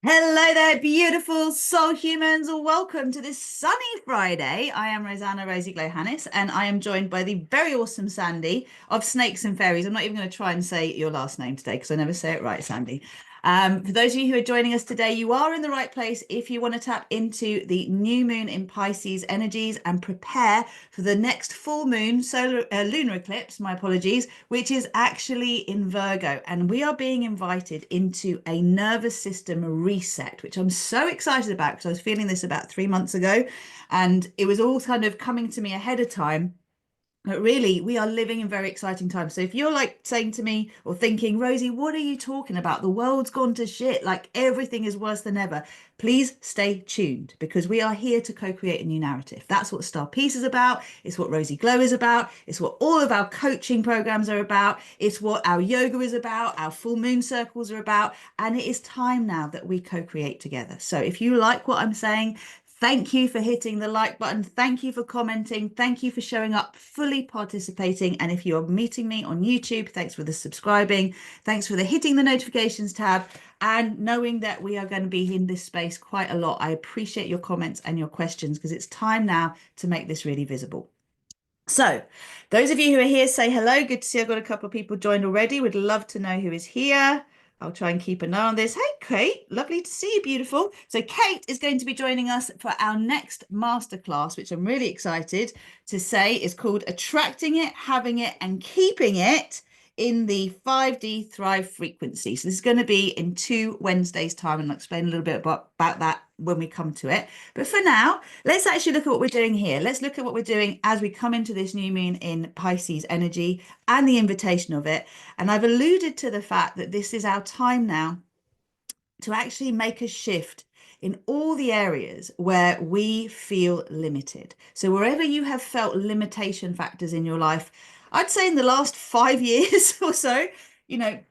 Hello there, beautiful soul humans. Welcome to this sunny Friday. I am Rosanna RozyGlow Hannis, and I am joined by the very awesome Sandy of Snakes and Fairies. I'm not even going to try and say your last name today because I never say it right, Sandy. For those of you who are joining us today, you are in the right place if you want to tap into the new moon in Pisces energies and prepare for the next full moon lunar eclipse, my apologies, which is actually in Virgo. And we are being invited into a nervous system reset, which I'm so excited about because I was feeling this about 3 months ago and it was all kind of coming to me ahead of time. But really, we are living in very exciting times. So if you're like saying to me or thinking, Rosie, what are you talking about? The world's gone to shit. Like everything is worse than ever. Please stay tuned because we are here to co-create a new narrative. That's what starpeace is about. It's what RozyGlow is about. It's what all of our coaching programs are about. It's what our yoga is about. Our full moon circles are about. And it is time now that we co-create together. So if you like what I'm saying, thank you for hitting the like button. Thank you for commenting. Thank you for showing up, fully participating. And if you're meeting me on YouTube, thanks for the subscribing. Thanks for the hitting the notifications tab and knowing that we are going to be in this space quite a lot. I appreciate your comments and your questions because it's time now to make this really visible. So those of you who are here, say hello. Good to see I've got a couple of people joined already. Would love to know who is here. I'll try and keep an eye on this. Hey, Kate, lovely to see you, beautiful. So Kate is going to be joining us for our next masterclass, which I'm really excited to say is called Attracting It, Having It and Keeping It in the 5D Thrive frequency. So this is going to be in 2 Wednesdays' time, and I'll explain a little bit about that when we come to it. But for now, let's actually look at what we're doing here. Let's look at what we're doing as we come into this new moon in Pisces energy and the invitation of it. And I've alluded to the fact that this is our time now to actually make a shift in all the areas where we feel limited. So wherever you have felt limitation factors in your life, I'd say in the last 5 years or so,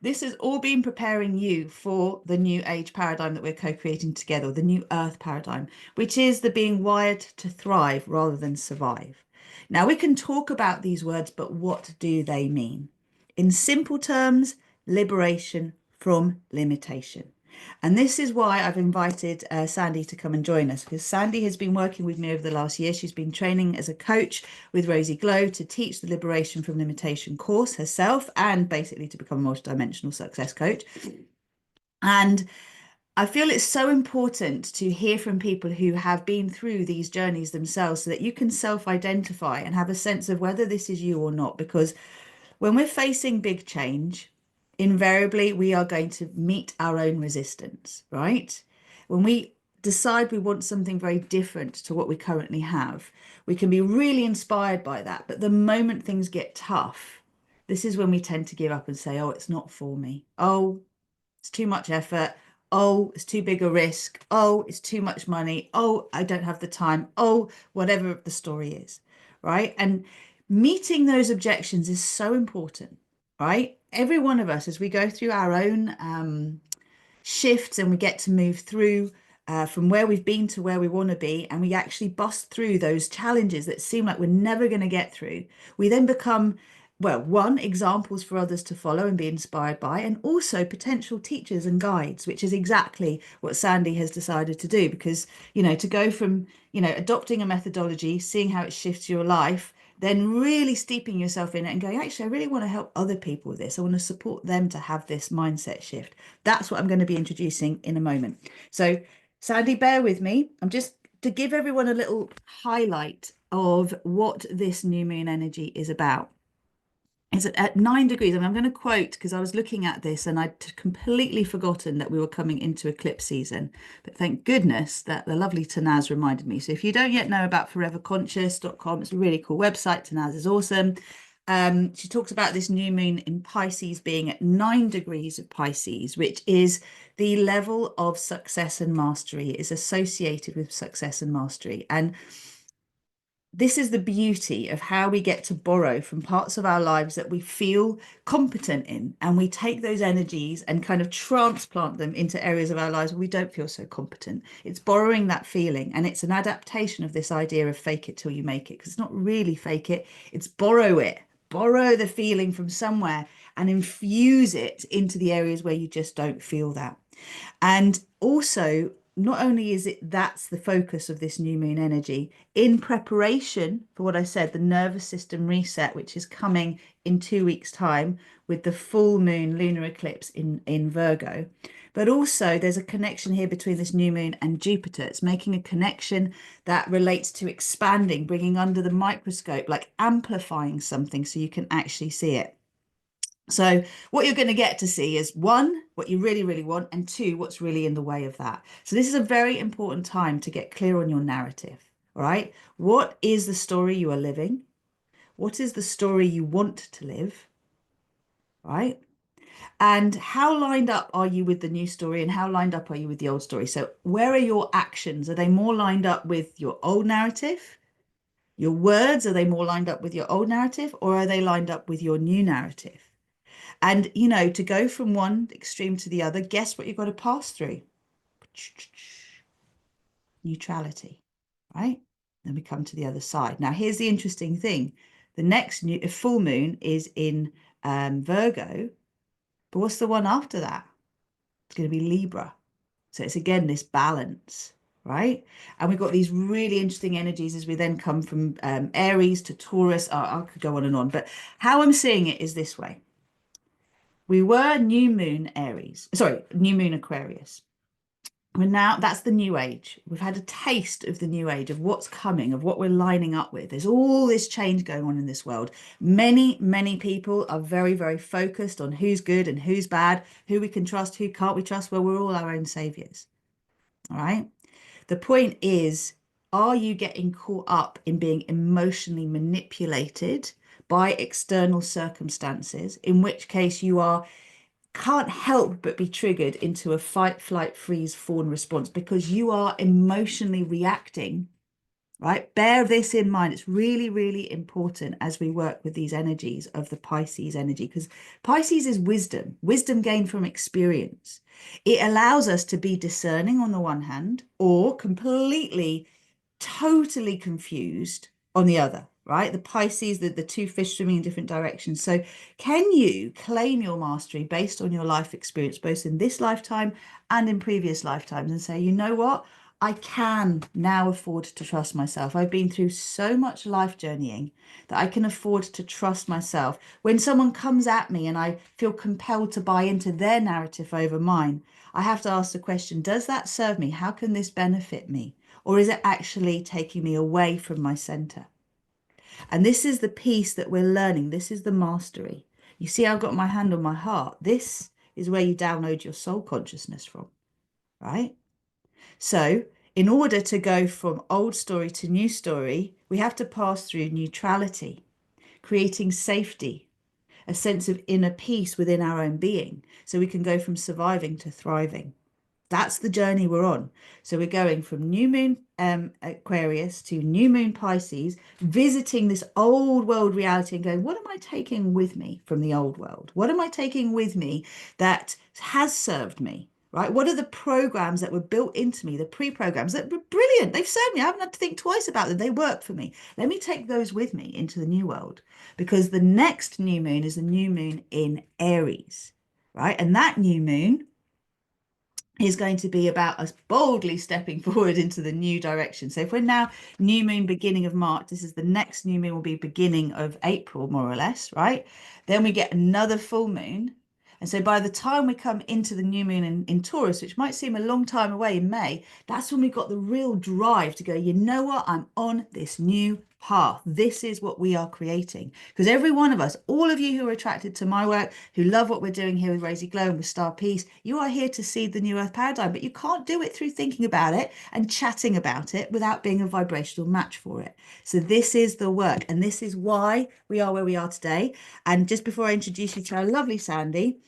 this has all been preparing you for the new age paradigm that we're co-creating together, the new earth paradigm, which is the being wired to thrive rather than survive. Now, we can talk about these words, but what do they mean? In simple terms, liberation from limitation. And this is why I've invited Sandy to come and join us, because Sandy has been working with me over the last year. She's been training as a coach with RozyGlow to teach the Liberation from Limitation course herself and basically to become a multidimensional success coach. And I feel it's so important to hear from people who have been through these journeys themselves so that you can self-identify and have a sense of whether this is you or not. Because when we're facing big change, invariably we are going to meet our own resistance, right? When we decide we want something very different to what we currently have, we can be really inspired by that. But the moment things get tough, this is when we tend to give up and say, oh, it's not for me. Oh, it's too much effort. Oh, it's too big a risk. Oh, it's too much money. Oh, I don't have the time. Oh, whatever the story is, right? And meeting those objections is so important, right? Every one of us, as we go through our own shifts and we get to move through from where we've been to where we want to be, and we actually bust through those challenges that seem like we're never going to get through, we then become, well, one, examples for others to follow and be inspired by, and also potential teachers and guides, which is exactly what Sandy has decided to do. Because, to go from, adopting a methodology, seeing how it shifts your life, then really steeping yourself in it and going, actually, I really want to help other people with this. I want to support them to have this mindset shift. That's what I'm going to be introducing in a moment. So, Sandy, bear with me. I'm just to give everyone a little highlight of what this new moon energy is about. It's at 9 degrees. I mean, I'm going to quote because I was looking at this and I'd completely forgotten that we were coming into eclipse season. But thank goodness that the lovely Tanaz reminded me. So if you don't yet know about foreverconscious.com, it's a really cool website. Tanaz is awesome. She talks about this new moon in Pisces being at 9 degrees of Pisces, which is the level of success and mastery. It is associated with success and mastery. And this is the beauty of how we get to borrow from parts of our lives that we feel competent in, and we take those energies and kind of transplant them into areas of our lives where we don't feel so competent. It's borrowing that feeling, and it's an adaptation of this idea of fake it till you make it, because it's not really fake it, it's borrow it. Borrow the feeling from somewhere and infuse it into the areas where you just don't feel that. And also, not only is it that's the focus of this new moon energy in preparation for what I said, the nervous system reset, which is coming in 2 weeks' time with the full moon lunar eclipse in Virgo. But also, there's a connection here between this new moon and Jupiter. It's making a connection that relates to expanding, bringing under the microscope, like amplifying something so you can actually see it. So what you're going to get to see is one, what you really, really want, and two, what's really in the way of that. So this is a very important time to get clear on your narrative. All right. What is the story you are living? What is the story you want to live? Right. And how lined up are you with the new story, and how lined up are you with the old story? So where are your actions? Are they more lined up with your old narrative? Your words, are they more lined up with your old narrative, or are they lined up with your new narrative? And, you know, to go from one extreme to the other, guess what you've got to pass through? Neutrality, right? Then we come to the other side. Now, here's the interesting thing. The next full moon is in Virgo, but what's the one after that? It's going to be Libra. So it's again this balance, right? And we've got these really interesting energies as we then come from Aries to Taurus. I could go on and on, but how I'm seeing it is this way. We were new moon Aries, sorry, new moon Aquarius. We're now, that's the new age. We've had a taste of the new age, of what's coming, of what we're lining up with. There's all this change going on in this world. Many, many people are very, very focused on who's good and who's bad, who we can trust, who can't we trust. Well, we're all our own saviors. All right. The point is, are you getting caught up in being emotionally manipulated by external circumstances, in which case you can't help but be triggered into a fight, flight, freeze, fawn response because you are emotionally reacting, right? Bear this in mind. It's really, really important as we work with these energies of the Pisces energy, because Pisces is wisdom gained from experience. It allows us to be discerning on the one hand, or completely, totally confused on the other, right? The Pisces, the two fish swimming in different directions. So can you claim your mastery based on your life experience, both in this lifetime and in previous lifetimes, and say, you know what? I can now afford to trust myself. I've been through so much life journeying that I can afford to trust myself. When someone comes at me and I feel compelled to buy into their narrative over mine, I have to ask the question, does that serve me? How can this benefit me? Or is it actually taking me away from my center? And this is the piece that we're learning. This is the mastery. You see, I've got my hand on my heart. This is where you download your soul consciousness from, right? So in order to go from old story to new story, we have to pass through neutrality, creating safety, a sense of inner peace within our own being, so we can go from surviving to thriving. That's the journey we're on. So we're going from new moon Aquarius to new moon Pisces, visiting this old world reality and going, what am I taking with me from the old world? What am I taking with me that has served me? Right? What are the programs that were built into me, the pre-programs that were brilliant? They've served me. I haven't had to think twice about them. They work for me. Let me take those with me into the new world, because the next new moon is the new moon in Aries, right? And that new moon is going to be about us boldly stepping forward into the new direction. So if we're now new moon beginning of March, this is the next new moon will be beginning of April, more or less, right? Then we get another full moon. And so by the time we come into the new moon in Taurus, which might seem a long time away in May, that's when we've got the real drive to go, you know what, I'm on this new path. This is what we are creating. Because every one of us, all of you who are attracted to my work, who love what we're doing here with RozyGlow and with starpeace, you are here to see the new earth paradigm, but you can't do it through thinking about it and chatting about it without being a vibrational match for it. So this is the work, and this is why we are where we are today. And just before I introduce you to our lovely Sandy,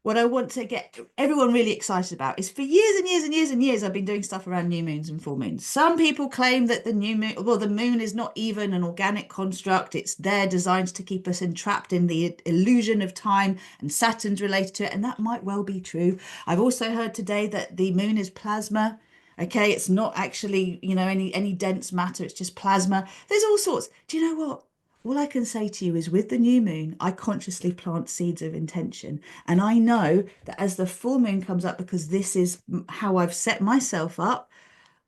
what I want to get everyone really excited about is, for years and years and years and years, I've been doing stuff around new moons and full moons. Some people claim that the new moon, well, the moon is not even an organic construct. It's there designed to keep us entrapped in the illusion of time, and Saturn's related to it. And that might well be true. I've also heard today that the moon is plasma. Okay, it's not actually, you know, any dense matter. It's just plasma. There's all sorts. Do you know what? all I can say to you is with the new moon, I consciously plant seeds of intention. And I know that as the full moon comes up, because this is how I've set myself up,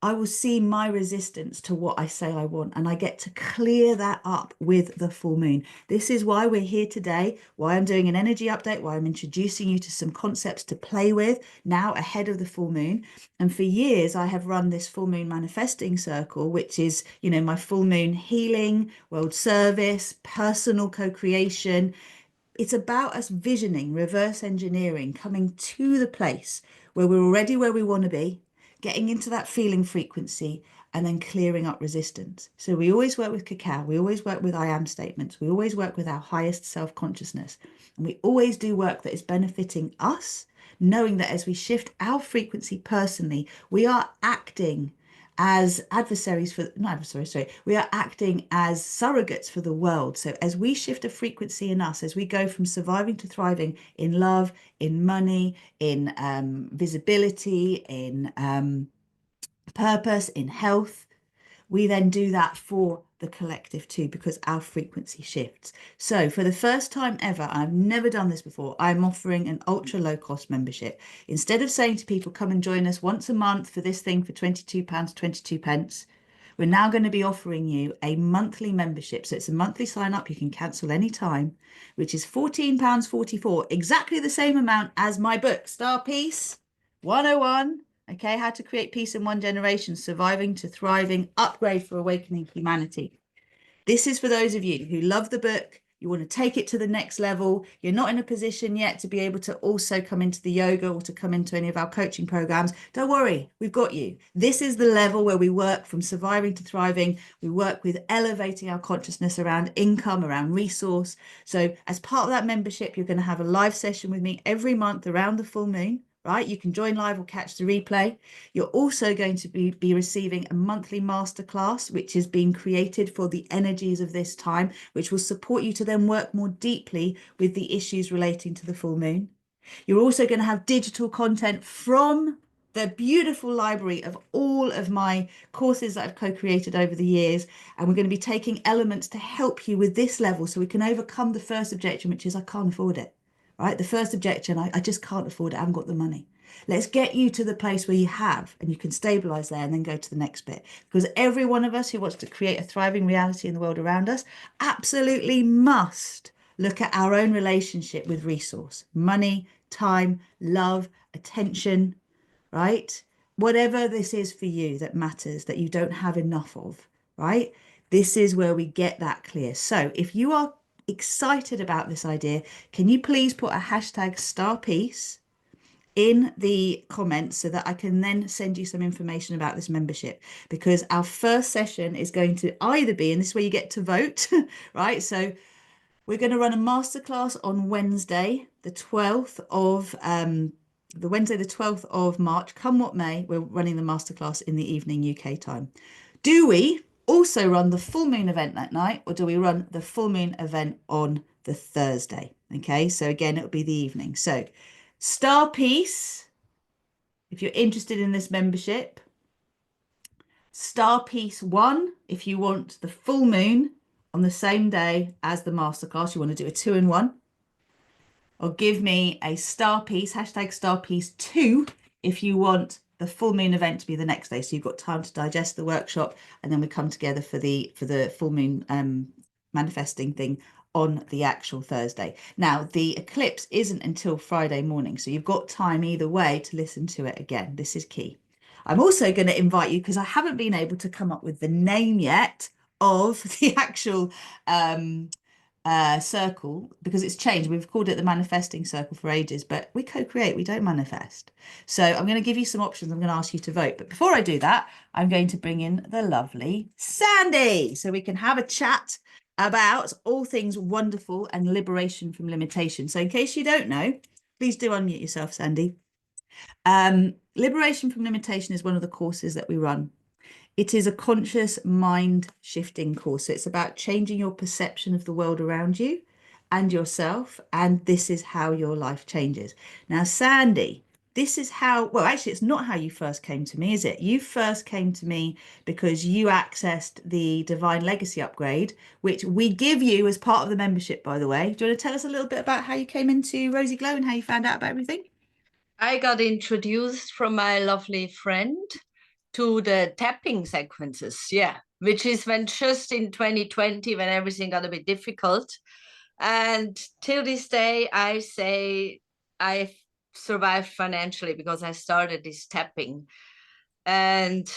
I will see my resistance to what I say I want, and I get to clear that up with the full moon. This is why we're here today, why I'm doing an energy update, why I'm introducing you to some concepts to play with now ahead of the full moon. And for years, I have run this full moon manifesting circle, which is, my full moon healing, world service, personal co-creation. It's about us visioning, reverse engineering, coming to the place where we're already where we want to be, getting into that feeling frequency, and then clearing up resistance. So we always work with cacao. We always work with I am statements. We always work with our highest self consciousness. And we always do work that is benefiting us, knowing that as we shift our frequency personally, we are acting as adversaries for, not adversaries, sorry, we are acting as surrogates for the world. So as we shift a frequency in us, as we go from surviving to thriving in love, in money, in visibility, in purpose, in health, we then do that for the collective too, because our frequency shifts. So for the first time ever, I've never done this before, I'm offering an ultra low cost membership. Instead of saying to people, come and join us once a month for this thing for £22, 22 pence, we're now going to be offering you a monthly membership. So it's a monthly sign up. You can cancel any time, which is £14.44, exactly the same amount as my book, Star Peace 101. Okay, how to create peace in one generation, surviving to thriving, upgrade for awakening humanity. This is for those of you who love the book, you want to take it to the next level. You're not in a position yet to be able to also come into the yoga or to come into any of our coaching programs. Don't worry, we've got you. This is the level where we work from surviving to thriving. We work with elevating our consciousness around income, around resource. So as part of that membership, you're going to have a live session with me every month around the full moon. Right? You can join live or catch the replay. You're also going to be receiving a monthly masterclass, which is being created for the energies of this time, which will support you to then work more deeply with the issues relating to the full moon. You're also going to have digital content from the beautiful library of all of my courses that I've co-created over the years. And we're going to be taking elements to help you with this level so we can overcome the first objection, which is I can't afford it. Right? The first objection, I just can't afford it. I haven't got the money. Let's get you to the place where you have, and you can stabilize there and then go to the next bit. Because every one of us who wants to create a thriving reality in the world around us absolutely must look at our own relationship with resource, money, time, love, attention, right? Whatever this is for you that matters, that you don't have enough of, right? This is where we get that clear. So if you are excited about this idea, can you please put a hashtag StarPeace in the comments so that I can then send you some information about this membership? Because our first session is going to either be, and this is where you get to vote, right? So we're going to run a masterclass on Wednesday, the 12th of March. Come what may, we're running the masterclass in the evening UK time. Do we also run the full moon event that night, or do we run the full moon event on the Thursday? Okay, so again, it'll be the evening. So Star Peace, if you're interested in this membership, Star Peace 1, if you want the full moon on the same day as the masterclass, you want to do a 2-in-1, or give me a Star Peace, hashtag Star Peace 2, if you want the full moon event to be the next day, so you've got time to digest the workshop, and then we come together for the full moon manifesting thing on the actual Thursday. Now the eclipse isn't until Friday morning, so you've got time either way to listen to it again. This is key. I'm also going to invite you, because I haven't been able to come up with the name yet of the actual circle, because it's changed. We've called it the manifesting circle for ages, but we co-create, we don't manifest. So I'm going to give you some options. I'm going to ask you to vote. But before I do that, I'm going to bring in the lovely Sandy so we can have a chat about all things wonderful and liberation from limitation. So in case you don't know, please do unmute yourself, Sandy. Liberation from limitation is one of the courses that we run. It is a conscious mind shifting course. So it's about changing your perception of the world around you and yourself. And this is how your life changes. Now, Sandy this is how, well, actually, it's not how you first came to me, is it? You first came to me because you accessed the Divine Legacy upgrade, which we give you as part of the membership, by the way. Do you want to tell us a little bit about how you came into RozyGlow and how you found out about everything? I got introduced from my lovely friend to the tapping sequences, yeah, which is when just in 2020 when everything got a bit difficult. And till this day, I say I survived financially because I started this tapping. And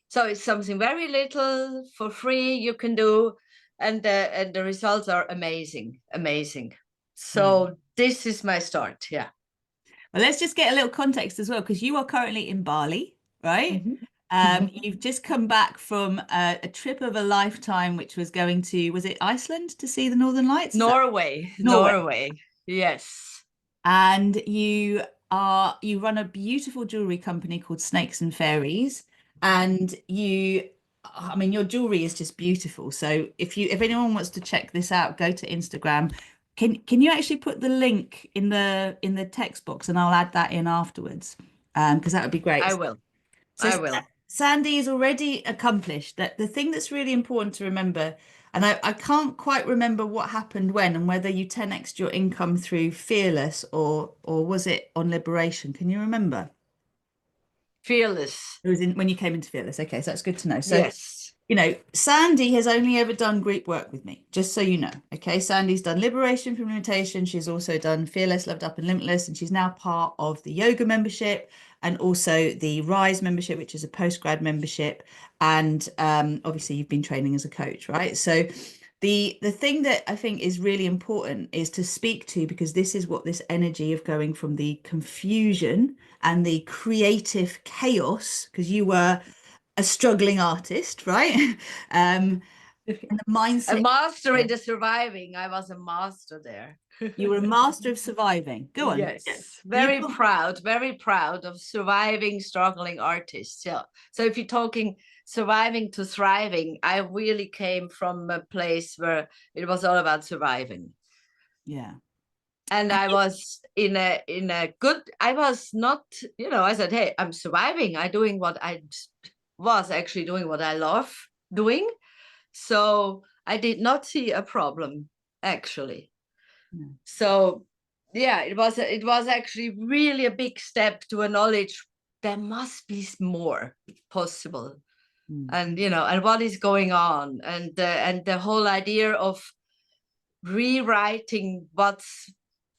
so it's something very little for free you can do. And the results are amazing, amazing. Mm. So this is my start, yeah. Well, let's just get a little context as well, because you are currently in Bali, right? Mhm. Mhm. You've just come back from a trip of a lifetime, which was going to, was it Iceland to see the Northern Lights? Is that Norway, Norway? Norway. Yes, And you run a beautiful jewelry company called Snakes and Fairies, and I mean, your jewelry is just beautiful. So if anyone wants to check this out, go to Instagram. Can you actually put the link in the text box, and I'll add that in afterwards, because that would be I great. will. So I will. Sandy is already accomplished. That the thing that's really important to remember, and I can't quite remember what happened when and whether you 10x'd your income through Fearless or was it on Liberation? Can you remember? Fearless. It was in when you came into Fearless. Okay, so that's good to know. So Yes. Sandy has only ever done group work with me, just so you know. Okay, Sandy's done Liberation from Limitation. She's also done Fearless, Loved Up and Limitless, and she's now part of the yoga membership and also the Rise membership, which is a postgrad membership. And obviously, you've been training as a coach, right? So the thing that I think is really important is to speak to, because this is what this energy of going from the confusion and the creative chaos, because you were a struggling artist, right? And the A mindset. master in the surviving. I was a master there. You were a master of surviving. Go on. Yeah. Yes, So you've got, very proud of surviving, struggling artists. Yeah. So if you're talking surviving to thriving, I really came from a place where it was all about surviving. yeah. And I was in a good, I was not, I said, hey, I'm surviving. I doing what I was actually doing what I love doing. So I did not see a problem actually. Yeah. So yeah, it was actually really a big step to acknowledge there must be more possible. Mm. And what is going on, and the whole idea of rewriting what's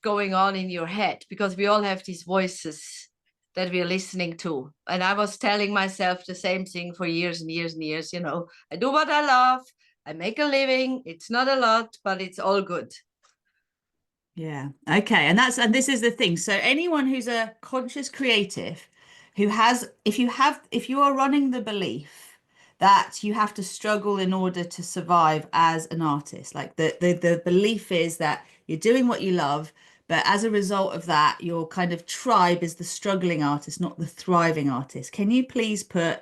going on in your head, because we all have these voices that we're listening to. And I was telling myself the same thing for years and years and years. I do what I love, I make a living, it's not a lot, but it's all good. Yeah. Okay. And this is the thing. So anyone who's a conscious creative who has, if you are running the belief that you have to struggle in order to survive as an artist, like the belief is that you're doing what you love, but as a result of that, your kind of tribe is the struggling artist, not the thriving artist. Can you please put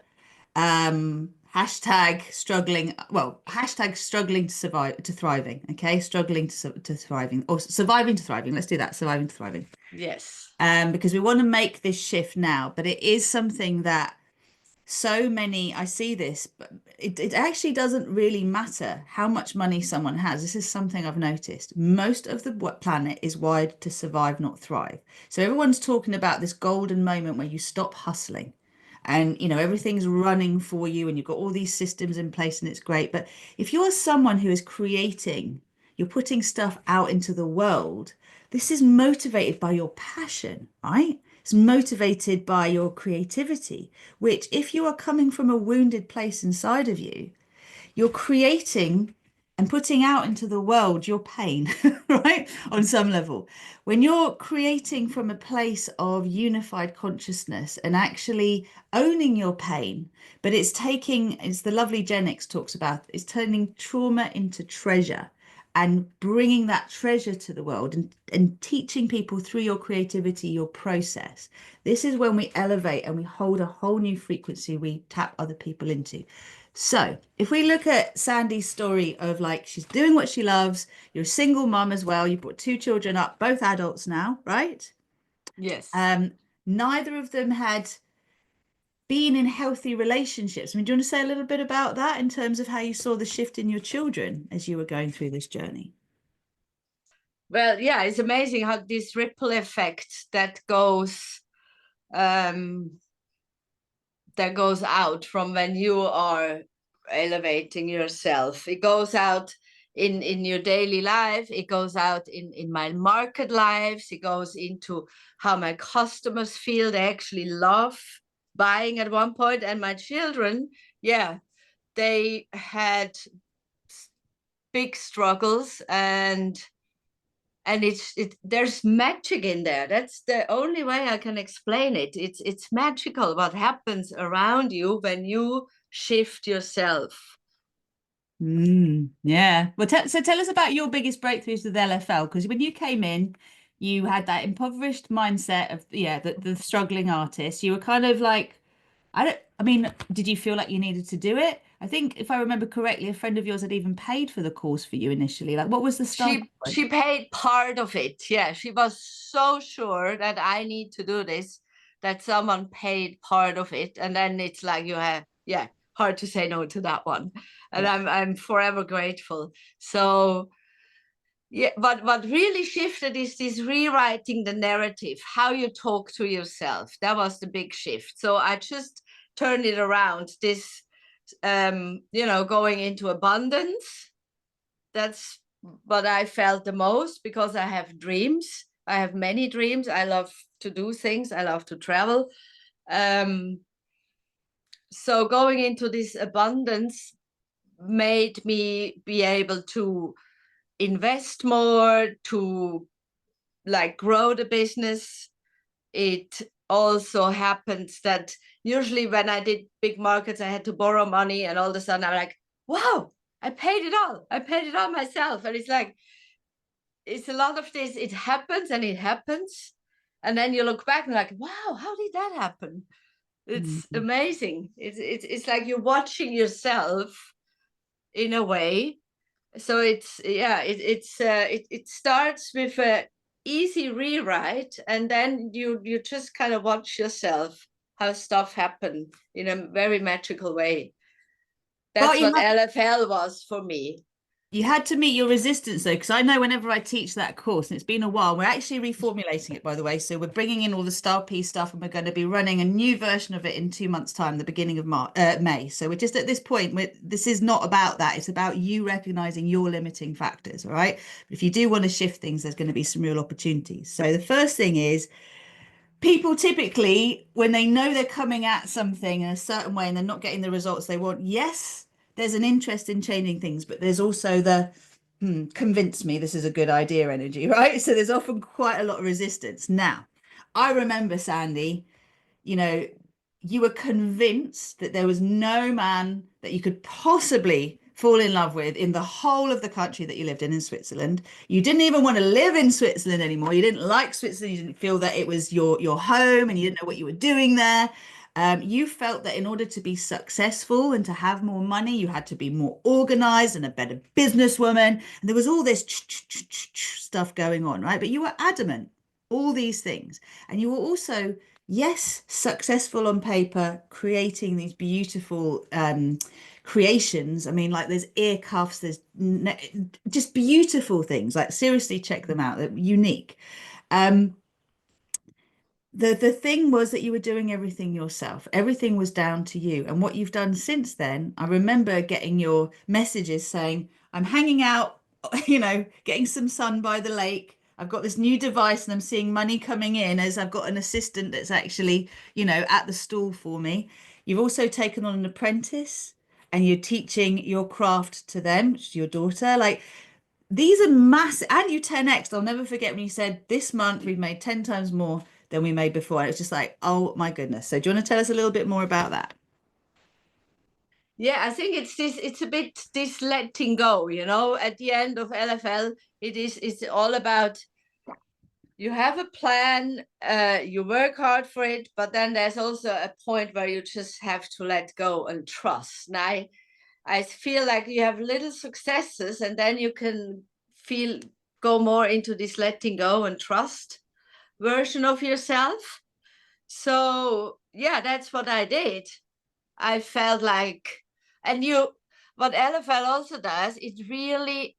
hashtag struggling, well, hashtag struggling to survive to thriving, okay, struggling to thriving, or surviving to thriving, let's do that, surviving to thriving, Yes. because we want to make this shift now, but it is something that so many, I see this, but it actually doesn't really matter how much money someone has. This is something I've noticed. Most of the planet is wired to survive, not thrive. So everyone's talking about this golden moment where you stop hustling and everything's running for you and you've got all these systems in place and it's great. But if you're someone who is creating, you're putting stuff out into the world, this is motivated by your passion, right? It's motivated by your creativity, which, if you are coming from a wounded place inside of you, you're creating and putting out into the world your pain, right? On some level. When you're creating from a place of unified consciousness and actually owning your pain, but it's the lovely Gen X talks about, it's turning trauma into treasure and bringing that treasure to the world and teaching people through your creativity, your process. This is when we elevate and we hold a whole new frequency we tap other people into. So, if we look at Sandy's story of like she's doing what she loves, you're a single mom as well, you brought two children up, both adults now, right? Yes. Um, neither of them had been in healthy relationships. I mean, do you want to say a little bit about that in terms of how you saw the shift in your children as you were going through this journey? Well, yeah, it's amazing how this ripple effect um, that goes out from when you are elevating yourself. It goes out in your daily life. It goes out in my market lives. It goes into how my customers feel. They actually love buying at one point. And my children, yeah, they had big struggles, and there's magic in there. That's the only way I can explain it. It's magical what happens around you when you shift yourself. Yeah. Well, so tell us about your biggest breakthroughs with LFL, because when you came in, you had that impoverished mindset of, yeah, the struggling artist. You were kind of like, I mean, did you feel like you needed to do it? I think if I remember correctly, a friend of yours had even paid for the course for you initially. Like, what was the starting point? She paid part of it. Yeah, she was so sure that I need to do this that someone paid part of it, and then it's like you have, yeah, hard to say no to that one, and Yeah. I'm forever grateful. So yeah, but what really shifted is this rewriting the narrative, how you talk to yourself. That was the big shift. So I just turned it around. This, going into abundance. That's what I felt the most, because I have dreams. I have many dreams. I love to do things. I love to travel. So going into this abundance made me be able to invest more, to like grow the business. It also happens that usually when I did big markets, I had to borrow money, and all of a sudden I'm like, wow, I paid it all. I paid it all myself. And it's like, it's a lot of this. It happens and it happens. And then you look back and like, wow, how did that happen? It's Mhm. amazing. It's like you're watching yourself in a way. So it starts with a easy rewrite, and then you just kind of watch yourself how stuff happen in a very magical way. But That's you what LFL was for me. You had to meet your resistance though, because I know whenever I teach that course, and it's been a while, we're actually reformulating it, by the way. So we're bringing in all the starpeace stuff, and we're going to be running a new version of it in 2 months' time, the beginning of May. So we're just at this point where this is not about that. It's about you recognizing your limiting factors. All right. But if you do want to shift things, there's going to be some real opportunities. So the first thing is, people typically, when they know they're coming at something in a certain way and they're not getting the results they want, yes, there's an interest in changing things, but there's also the convince me this is a good idea energy, right? So there's often quite a lot of resistance. Now, I remember, Sandy, you know, you were convinced that there was no man that you could possibly fall in love with in the whole of the country that you lived in Switzerland. You didn't even want to live in Switzerland anymore. You didn't like Switzerland. You didn't feel that it was your home, and you didn't know what you were doing there. You felt that in order to be successful and to have more money, you had to be more organized and a better businesswoman. And there was all this stuff going on, right? But you were adamant, all these things. And you were also, yes, successful on paper, creating these beautiful creations. I mean, like there's ear cuffs, there's just beautiful things. Like seriously, check them out. They're unique. Um, the thing was that you were doing everything yourself. Everything was down to you. And what you've done since then, I remember getting your messages saying, I'm hanging out, getting some sun by the lake. I've got this new device and I'm seeing money coming in as I've got an assistant that's actually, at the stall for me. You've also taken on an apprentice and you're teaching your craft to them, which is your daughter. Like these are massive, and you 10x. I'll never forget when you said this month we've made 10 times more than we made before. And it's just like, oh my goodness. So do you want to tell us a little bit more about that? Yeah, I think it's a bit this letting go, at the end of LFL, it's all about, you have a plan, you work hard for it, but then there's also a point where you just have to let go and trust. And I feel like you have little successes, and then you can go more into this letting go and trust version of yourself. So yeah, that's what I did. I felt like, and what LFL also does, it really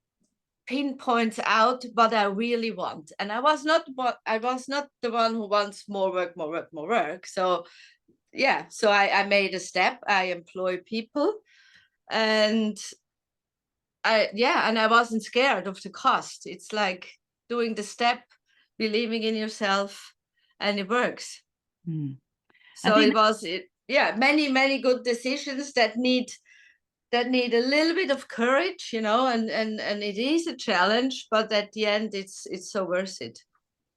pinpoints out what I really want. And I was not the one who wants more work, more work, more work. So yeah, so I made a step. I employ people, and I wasn't scared of the cost. It's like doing the step, believing in yourself, and it works. Hmm. I So think many good decisions that need a little bit of courage, and it is a challenge, but at the end it's so worth it.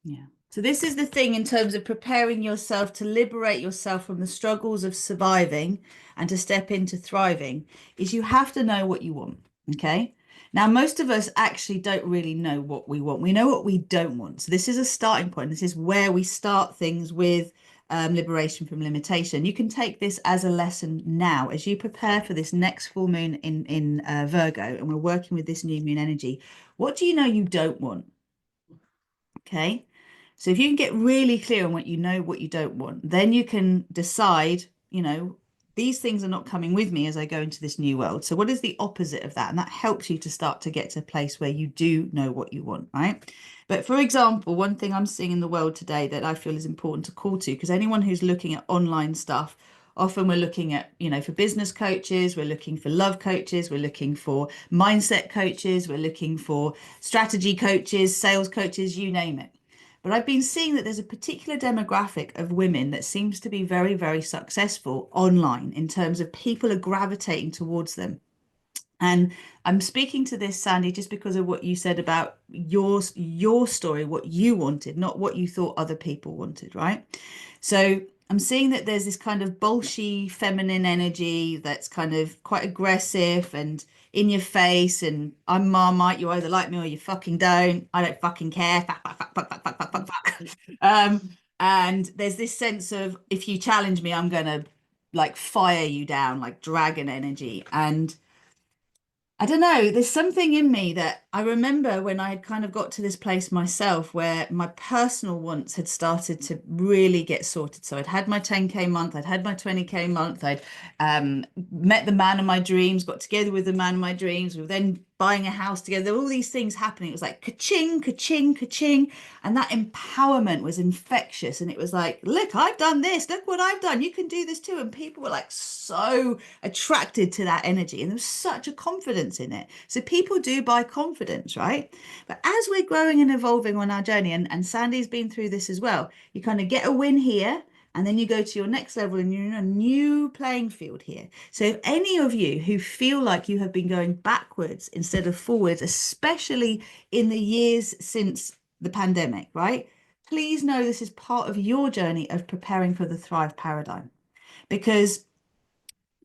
Yeah. So this is the thing in terms of preparing yourself to liberate yourself from the struggles of surviving and to step into thriving, is you have to know what you want. Okay. Now, most of us actually don't really know what we want. We know what we don't want. So this is a starting point. This is where we start things with liberation from limitation. You can take this as a lesson now as you prepare for this next full moon in Virgo, and we're working with this new moon energy. What do you know you don't want? Okay. So if you can get really clear on what you know, what you don't want, then you can decide, these things are not coming with me as I go into this new world. So what is the opposite of that? And that helps you to start to get to a place where you do know what you want, right? But for example, one thing I'm seeing in the world today that I feel is important to call to, because anyone who's looking at online stuff, often we're looking at, for business coaches, we're looking for love coaches, we're looking for mindset coaches, we're looking for strategy coaches, sales coaches, you name it. But I've been seeing that there's a particular demographic of women that seems to be very, very successful online in terms of people are gravitating towards them. And I'm speaking to this, Sandy, just because of what you said about your story, what you wanted, not what you thought other people wanted, right? So I'm seeing that there's this kind of bolshy feminine energy that's kind of quite aggressive and in your face, and I'm Marmite, you either like me or you fucking don't. I don't fucking care. Fuck, fuck, fuck, fuck, fuck, fuck, fuck, fuck, fuck. And there's this sense of if you challenge me, I'm gonna like fire you down like dragon energy. And I don't know, there's something in me that I remember when I had kind of got to this place myself where my personal wants had started to really get sorted. So I'd had my 10K month, I'd had my 20K month, I'd met the man of my dreams, got together with the man of my dreams, we were then buying a house together. There were all these things happening. It was like ka-ching, ka-ching, ka-ching. And that empowerment was infectious. And it was like, look, I've done this. Look what I've done. You can do this too. And people were like so attracted to that energy. And there was such a confidence in it. So people do buy confidence, right? But as we're growing and evolving on our journey, and Sandy's been through this as well, you kind of get a win here. And then you go to your next level and you're in a new playing field here. So if any of you who feel like you have been going backwards instead of forwards, especially in the years since the pandemic, right? Please know this is part of your journey of preparing for the Thrive paradigm, because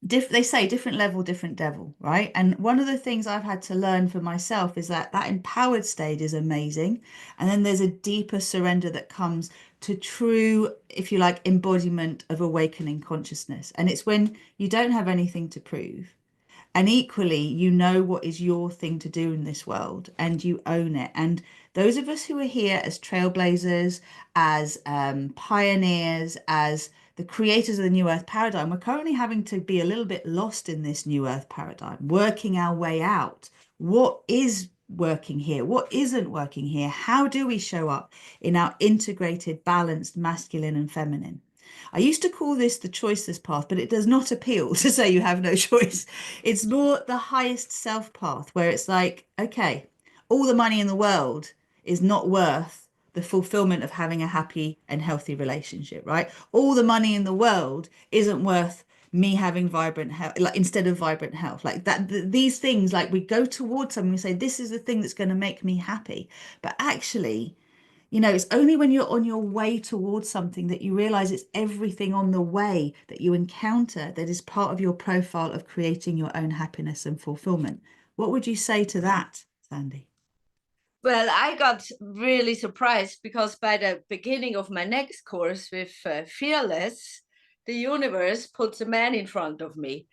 they say different level, different devil, right? And one of the things I've had to learn for myself is that that empowered state is amazing. And then there's a deeper surrender that comes to true, if you like, embodiment of awakening consciousness. And it's when you don't have anything to prove. And equally, you know what is your thing to do in this world and you own it. And those of us who are here as trailblazers, as pioneers, as the creators of the New Earth paradigm, we're currently having to be a little bit lost in this New Earth paradigm, working our way out. What is working here? What isn't working here? How do we show up in our integrated, balanced masculine and feminine? I used to call this the choiceless path, but it does not appeal to say you have no choice. It's more the highest self path where it's like, okay, all the money in the world is not worth the fulfillment of having a happy and healthy relationship, right? All the money in the world isn't worth me having vibrant health, like instead of vibrant health, like that. These things, like we go towards something, we say, this is the thing that's going to make me happy. But actually, it's only when you're on your way towards something that you realize it's everything on the way that you encounter that is part of your profile of creating your own happiness and fulfillment. What would you say to that, Sandy? Well, I got really surprised because by the beginning of my next course with Fearless, the universe puts a man in front of me.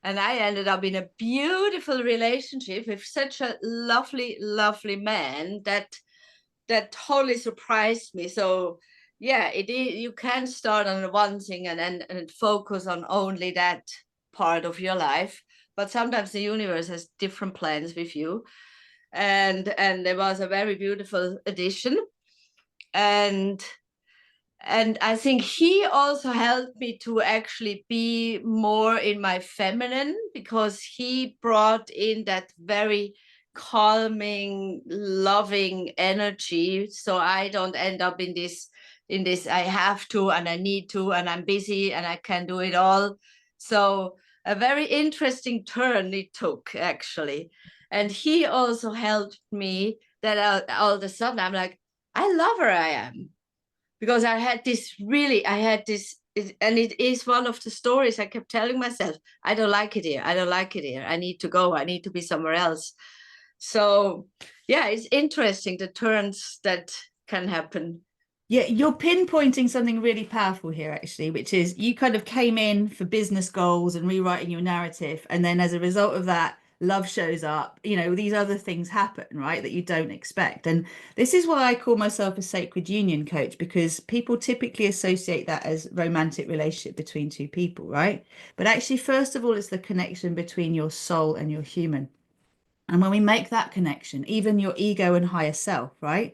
And I ended up in a beautiful relationship with such a lovely, lovely man that totally surprised me. So yeah, it is. You can start on one thing and focus on only that part of your life, but sometimes the universe has different plans with you. And there was a very beautiful addition, and I think he also helped me to actually be more in my feminine, because he brought in that very calming, loving energy, so I don't end up in this I have to and I need to and I'm busy and I can do it all. So a very interesting turn it took, actually. And he also helped me that all of a sudden I'm like, I love where I am, because I had this, and it is one of the stories I kept telling myself, I don't like it here. I don't like it here. I need to go. I need to be somewhere else. So, yeah, it's interesting the turns that can happen. Yeah, you're pinpointing something really powerful here, actually, which is you kind of came in for business goals and rewriting your narrative. And then as a result of that, love shows up. You know, these other things happen, right, that you don't expect. And this is why I call myself a sacred union coach, because people typically associate that as romantic relationship between two people, right? But actually, first of all, it's the connection between your soul and your human. And when we make that connection, even your ego and higher self, right?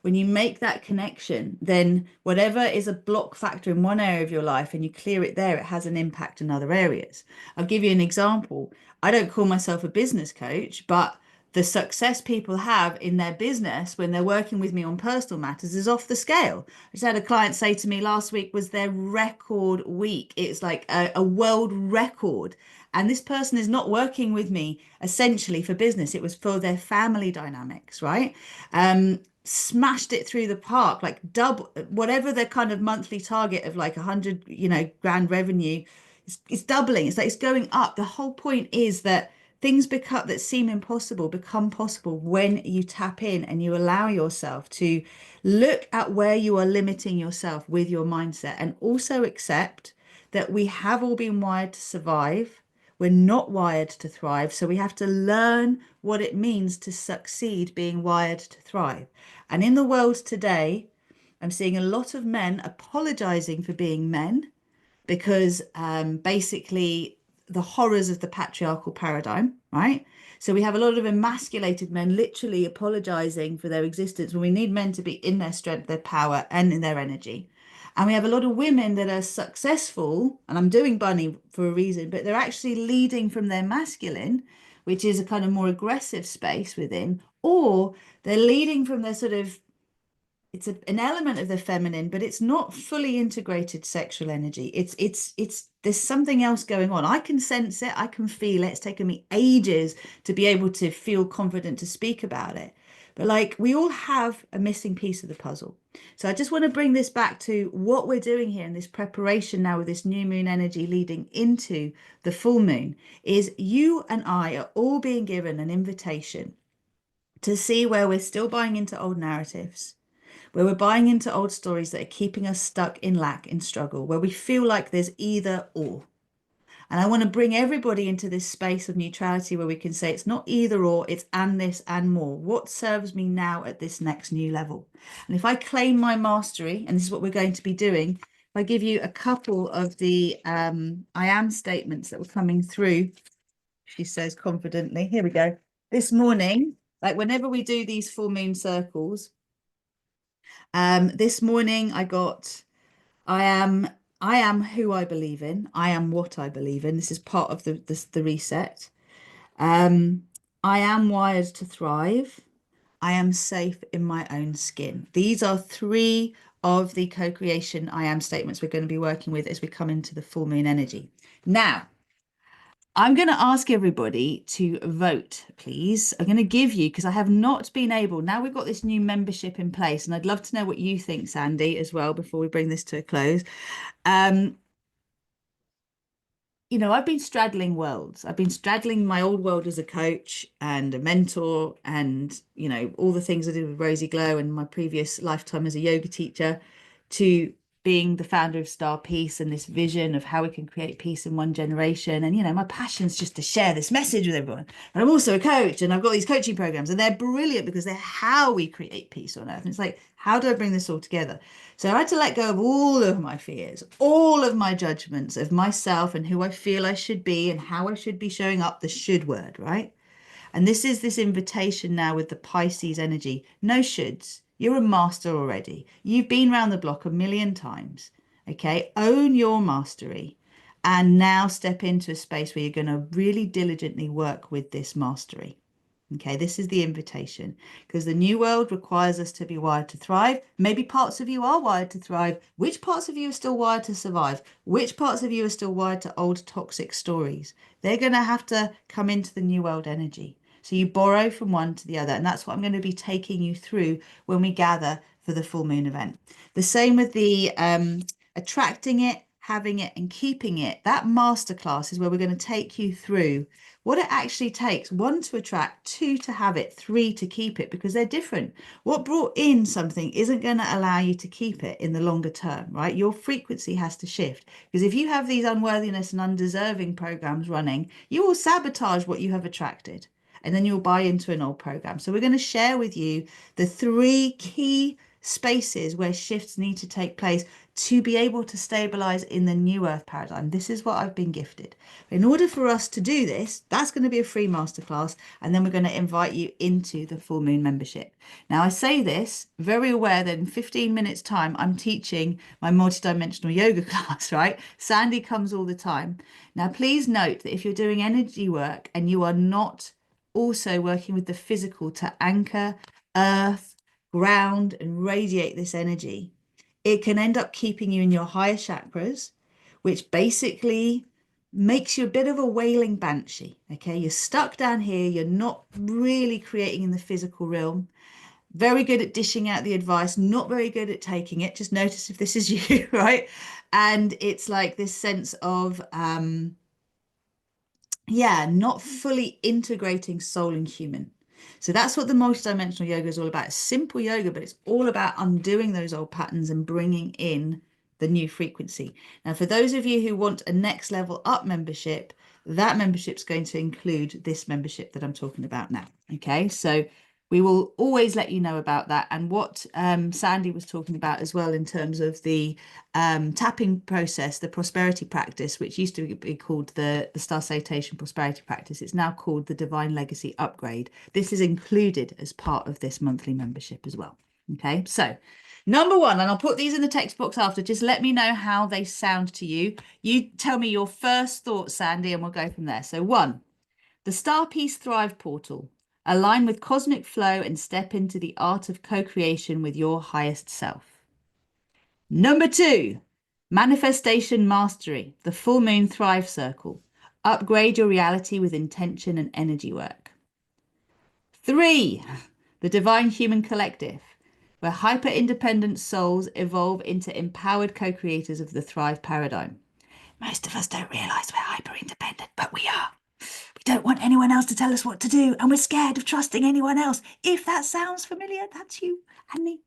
When you make that connection, then whatever is a block factor in one area of your life and you clear it there, it has an impact in other areas. I'll give you an example. I don't call myself a business coach, but the success people have in their business when they're working with me on personal matters is off the scale. I just had a client say to me last week was their record week. It's like a world record. And this person is not working with me essentially for business. It was for their family dynamics, right? Smashed it through the park, like double whatever their kind of monthly target of like 100, grand revenue. It's doubling. It's like it's going up. The whole point is that things become that seem impossible become possible when you tap in and you allow yourself to look at where you are limiting yourself with your mindset, and also accept that we have all been wired to survive. We're not wired to thrive. So we have to learn what it means to succeed being wired to thrive. And in the world today, I'm seeing a lot of men apologizing for being men because basically the horrors of the patriarchal paradigm, right? So we have a lot of emasculated men literally apologizing for their existence when we need men to be in their strength, their power, and in their energy. And we have a lot of women that are successful, and I'm doing bunny for a reason, but they're actually leading from their masculine, which is a kind of more aggressive space within, or they're leading from their sort of an element of the feminine, but it's not fully integrated sexual energy. It's there's something else going on. I can sense it, I can feel it. It's taken me ages to be able to feel confident to speak about it. But like we all have a missing piece of the puzzle. So I just want to bring this back to what we're doing here in this preparation now with this new moon energy leading into the full moon is you and I are all being given an invitation to see where we're still buying into old narratives, where we're buying into old stories that are keeping us stuck in lack, in struggle, where we feel like there's either or. And I want to bring everybody into this space of neutrality where we can say it's not either or, it's and this and more. What serves me now at this next new level? And if I claim my mastery, and this is what we're going to be doing, if I give you a couple of the I am statements that were coming through, she says confidently, here we go. This morning, like whenever we do these full moon circles, this morning I got I am I am who I believe in. I am what I believe in. This is part of the reset. Um, I am wired to thrive. I am safe in my own skin. These are three of the co-creation I am statements we're going to be working with as we come into the full moon energy. Now, I'm going to ask everybody to vote, please. I'm going to give you, because I have not been able, now we've got this new membership in place, and I'd love to know what you think, Sandy, as well, before we bring this to a close. Um, I've been straddling worlds. I've been straddling my old world as a coach and a mentor and, all the things I did with RozyGlow and my previous lifetime as a yoga teacher to being the founder of Starpeace and this vision of how we can create peace in one generation. And, you know, my passion's just to share this message with everyone. But I'm also a coach and I've got these coaching programs and they're brilliant because they're how we create peace on earth. And it's like, how do I bring this all together? So I had to let go of all of my fears, all of my judgments of myself and who I feel I should be and how I should be showing up, the should word, right? And this is this invitation now with the Pisces energy. No shoulds. You're a master already. You've been around the block a million times. Okay. Own your mastery and now step into a space where you're going to really diligently work with this mastery. Okay, this is the invitation because the new world requires us to be wired to thrive. Maybe parts of you are wired to thrive. Which parts of you are still wired to survive? Which parts of you are still wired to old toxic stories? They're going to have to come into the new world energy. So you borrow from one to the other. And that's what I'm going to be taking you through when we gather for the full moon event. The same with the attracting it, having it, and keeping it. That masterclass is where we're going to take you through what it actually takes, one, to attract, two, to have it, three, to keep it, because they're different. What brought in something isn't going to allow you to keep it in the longer term, right? Your frequency has to shift, because if you have these unworthiness and undeserving programs running, you will sabotage what you have attracted, and then you'll buy into an old program. So we're going to share with you the three key spaces where shifts need to take place to be able to stabilize in the new earth paradigm. This is what I've been gifted. In order for us to do this, that's going to be a free masterclass, and then we're going to invite you into the full moon membership. Now, I say this very aware that in 15 minutes time, I'm teaching my multidimensional yoga class, right? Sandy comes all the time. Now, please note that if you're doing energy work and you are not also working with the physical to anchor earth, ground, and radiate this energy, it can end up keeping you in your higher chakras, which basically makes you a bit of a wailing banshee. Okay, you're stuck down here, you're not really creating in the physical realm. Very good at dishing out the advice, not very good at taking it. Just notice if this is you, right? And it's like this sense of not fully integrating soul and human. So that's what the multidimensional yoga is all about. It's simple yoga, but it's all about undoing those old patterns and bringing in the new frequency. Now, for those of you who want a next level up membership, that membership is going to include this membership that I'm talking about now. Okay, so we will always let you know about that, and what Sandy was talking about as well in terms of the tapping process, the prosperity practice, which used to be called the Star Salutation Prosperity Practice. It's now called the Divine Legacy Upgrade. This is included as part of this monthly membership as well. Okay, so number one, and I'll put these in the text box after, just let me know how they sound to you. You tell me your first thoughts, Sandy, and we'll go from there. So one, the Starpeace Thrive portal. Align with cosmic flow and step into the art of co-creation with your highest self. Number two, manifestation mastery, the full moon thrive circle. Upgrade your reality with intention and energy work. Three, the divine human collective, where hyper-independent souls evolve into empowered co-creators of the thrive paradigm. Most of us don't realize we're hyper-independent, but we are. We don't want anyone else to tell us what to do, and we're scared of trusting anyone else. If that sounds familiar, that's you and me.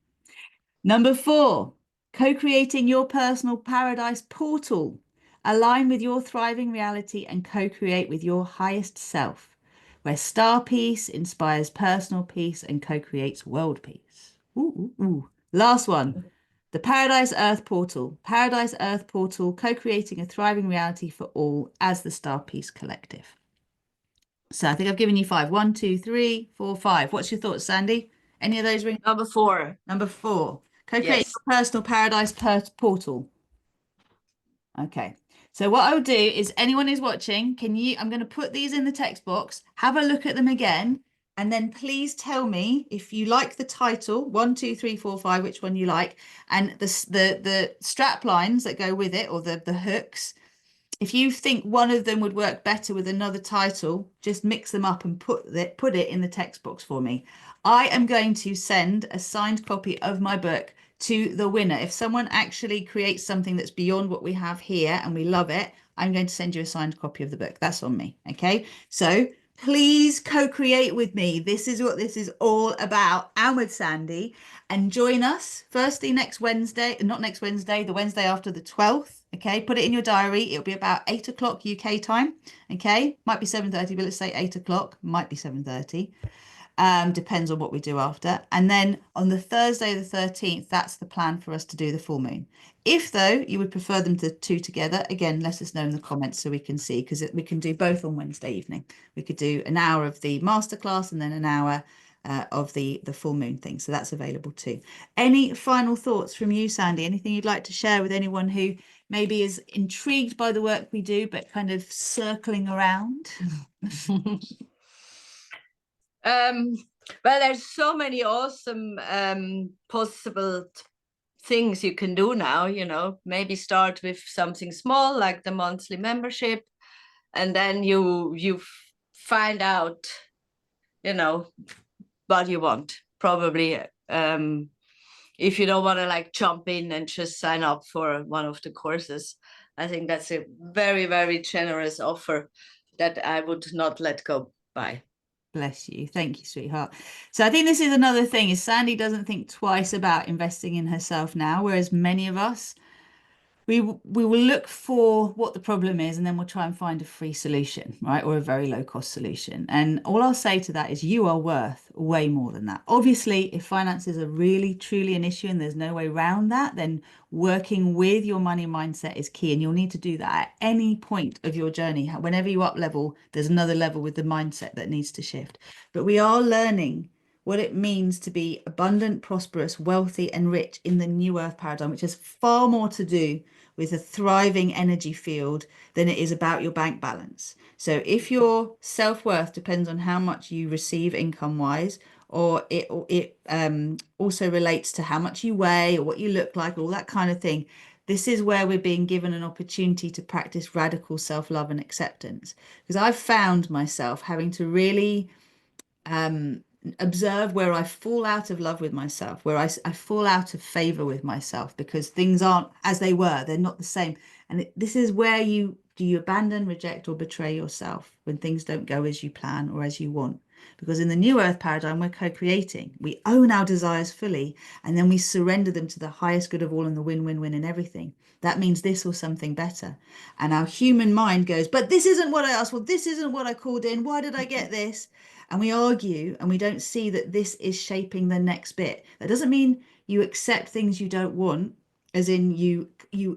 Number four, co-creating your personal paradise portal. Align with your thriving reality and co-create with your highest self, where star peace inspires personal peace and co-creates world peace. Ooh, ooh, ooh. Last one, the Paradise Earth Portal. Paradise Earth Portal, co-creating a thriving reality for all as the Star Peace Collective. So I think I've given you five. 1, 2, 3, 4, 5. What's your thoughts, Sandy? Any of those ring? Number four. Number 4. Co-create Yes. your personal paradise portal. Okay. So what I'll do is anyone who's watching, I'm going to put these in the text box, have a look at them again, and then please tell me if you like the title, 1, 2, 3, 4, 5, which one you like, and the strap lines that go with it, or the hooks. If you think one of them would work better with another title, just mix them up and put it in the text box for me. I am going to send a signed copy of my book to the winner. If someone actually creates something that's beyond what we have here and we love it, I'm going to send you a signed copy of the book. That's on me. Okay. So Please co-create with me. This is what this is all about, and with Sandy. And join us firstly next Wednesday, not next Wednesday, the Wednesday after the 12th. Okay, put it in your diary. It'll be about 8 o'clock UK time. Okay, might be 7:30, but let's say 8 o'clock. Might be 7:30. Depends on what we do after. And then on the Thursday, the 13th, that's the plan for us to do the full moon. If, though, you would prefer them to two together, again, let us know in the comments so we can see, because we can do both on Wednesday evening. We could do an hour of the masterclass and then an hour of the full moon thing. So that's available too. Any final thoughts from you, Sandy? Anything you'd like to share with anyone who maybe is intrigued by the work we do, but kind of circling around? Well, there's so many awesome possible things you can do now, maybe start with something small like the monthly membership, and then you find out, what you want. Probably if you don't want to like jump in and just sign up for one of the courses, I think that's a very, very generous offer that I would not let go by. Bless you. Thank you, sweetheart. So I think this is another thing is Sandy doesn't think twice about investing in herself now, whereas many of us, we will look for what the problem is and then we'll try and find a free solution, right? Or a very low cost solution. And all I'll say to that is you are worth way more than that. Obviously, if finances are really truly an issue and there's no way around that, then working with your money mindset is key. And you'll need to do that at any point of your journey. Whenever you up level, there's another level with the mindset that needs to shift. But we are learning what it means to be abundant, prosperous, wealthy, and rich in the new earth paradigm, which has far more to do with a thriving energy field than it is about your bank balance. So if your self-worth depends on how much you receive income wise, or it also relates to how much you weigh or what you look like, all that kind of thing, this is where we're being given an opportunity to practice radical self-love and acceptance. Because I've found myself having to really observe where I fall out of love with myself, where I fall out of favor with myself because things aren't as they were. They're not the same. And this is where you abandon, reject, or betray yourself when things don't go as you plan or as you want. Because in the new earth paradigm, we're co-creating. We own our desires fully, and then we surrender them to the highest good of all and the win-win-win in everything. That means this or something better. And our human mind goes, but this isn't what I asked for. This isn't what I called in. Why did I get this? And we argue and we don't see that this is shaping the next bit. That doesn't mean you accept things you don't want, as in you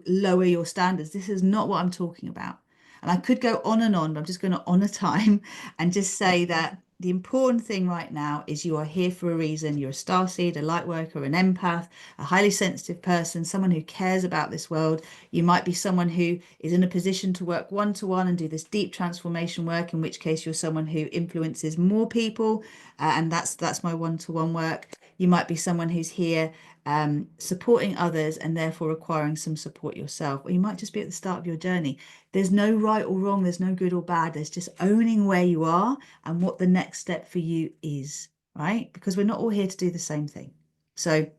lower your standards. This is not what I'm talking about. And I could go on and on, but I'm just going to honor time and just say that the important thing right now is you are here for a reason. You're a starseed, a light worker, an empath, a highly sensitive person, someone who cares about this world. You might be someone who is in a position to work one-to-one and do this deep transformation work, in which case you're someone who influences more people, and that's my one-to-one work. You might be someone who's here supporting others and therefore requiring some support yourself, or you might just be at the start of your journey. There's no right or wrong, there's no good or bad, there's just owning where you are and what the next step for you is, right? Because we're not all here to do the same thing. So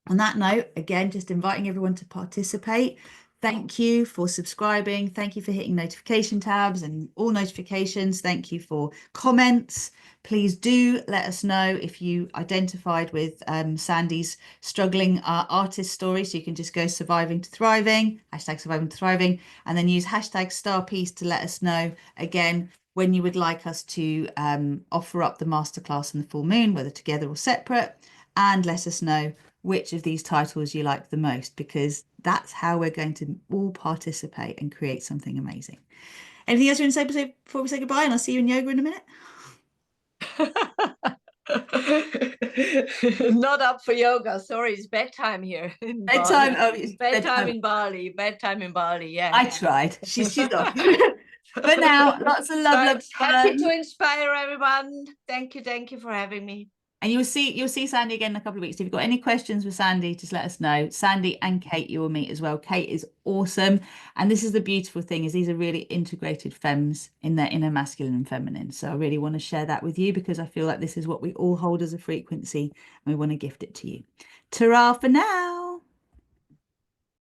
on that note, again, just inviting everyone to participate. Thank you for subscribing. Thank you for hitting notification tabs and all notifications. Thank you for comments. Please do let us know if you identified with Sandy's struggling artist story. So you can just go surviving to thriving, hashtag surviving to thriving, and then use hashtag starpeace to let us know again when you would like us to offer up the masterclass and the full moon, whether together or separate, and let us know which of these titles you like the most, because that's how we're going to all participate and create something amazing. Anything else you want to say before we say goodbye? And I'll see you in yoga in a minute. Not up for yoga. Sorry, it's bedtime here in Bedtime. Bali. Oh, it's bedtime in Bali. Bedtime in Bali. Yeah. I tried. She's off. But now, lots of love, love, happy to fun. inspire everyone. Thank you for having me. And you'll see Sandy again in a couple of weeks. If you've got any questions with Sandy, just let us know. Sandy and Kate, you will meet as well. Kate is awesome. And this is the beautiful thing, is these are really integrated femmes in their inner masculine and feminine. So I really want to share that with you because I feel like this is what we all hold as a frequency and we want to gift it to you. Ta-ra for now.